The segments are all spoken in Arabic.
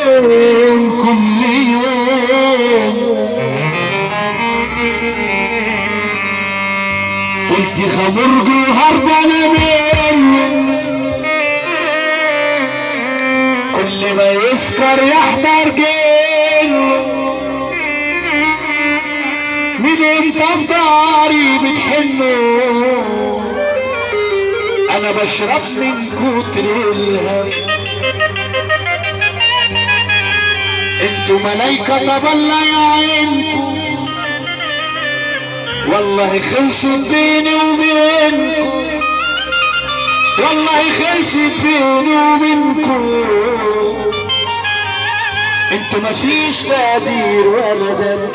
كل يوم قلت خمرج وهربانة منه كل ما يسكر يحضر جيله من امتى في داري بتحنه انا بشرب من كتر الهم انتوا ملايكة طب الله يعينكم والله خلصت بيني وبينكم والله خلصت بيني وبينكم انتوا مفيش تقدير ولا دم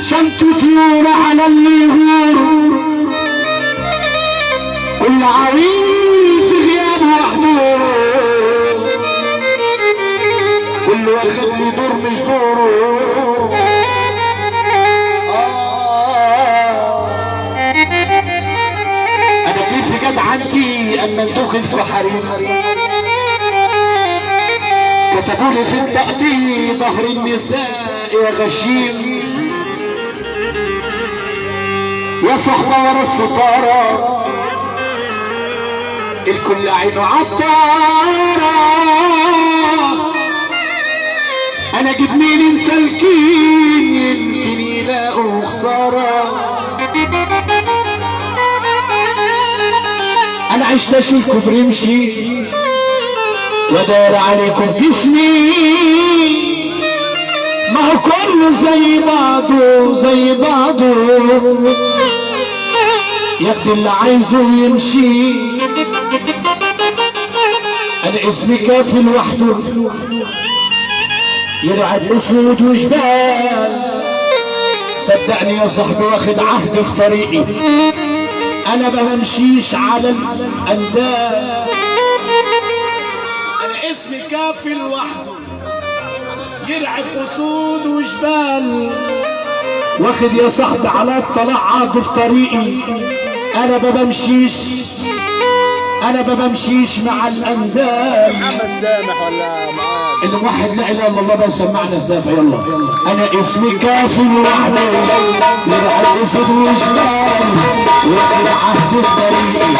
شمتوا طيور على اللي يغوروا واللي عاوين في غيابه وحضوره كل واخد لي دور مش دوره انا كيف جدعنتي اما انتوا كيفكوا حريم كتبولي في التقدير ظهر النساء يا غشيم يا صحبة ورا الستارة الكل عينه عطارة انا اجيب مين مسلكين يمكن يلاقوا خسارة انا عشت اشيلكم برمشي ودار عليكم جسمي ما هو كله زي بعضه زي بعضه ياخد اللي عايزه ويمشي انا اسمي كافي لوحده يرعب اسود وجبال صدقني يا صاحبي واخد عهد في طريقي انا ما بمشيش على الانداد انا اسمي كافي لوحده يرعب اسود وجبال واخد يا صاحبي على اطلاع عهد في طريقي انا ما بمشيش مع الانداد محمد سامح ولا معاذ اللي موحد لا اله الا الله بقى سمعنا السافة يلا انا اسمي كافي لوحده يرعب اسود وجبال واخد عهد في طريقي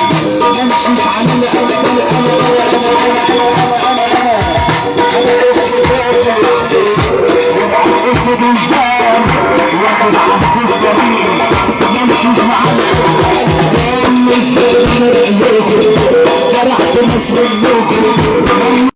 ما امشيش على الانداد